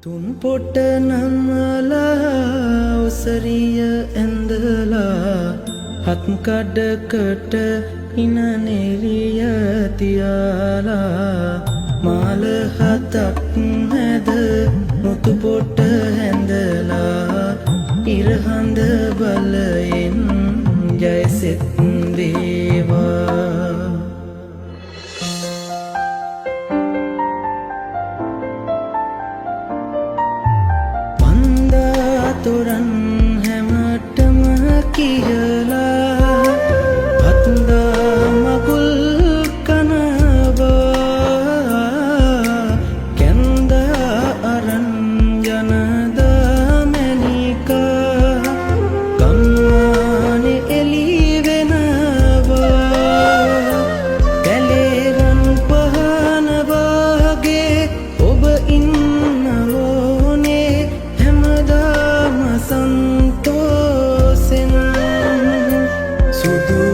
තුන් පොට නම්මලා ඔසරිය ඇඳලා හත් කඩකට ඉනනෙලිය තියාලා මාල හතක් හැද මුතු පොට හැඳලා ඉරහඳ බලයෙන් ජයසෙත් වේවා. තොරන් හැමටම කියලා හත්දා මකුල් කනවා කැන්දා අරන් ජනදා මැනිකා ගම්මානෙ එලි වෙනවා කැලේරන් පහන වගේ ඔබ ඉන්නවෝනේ හැමදා संतोषෙන් සුදු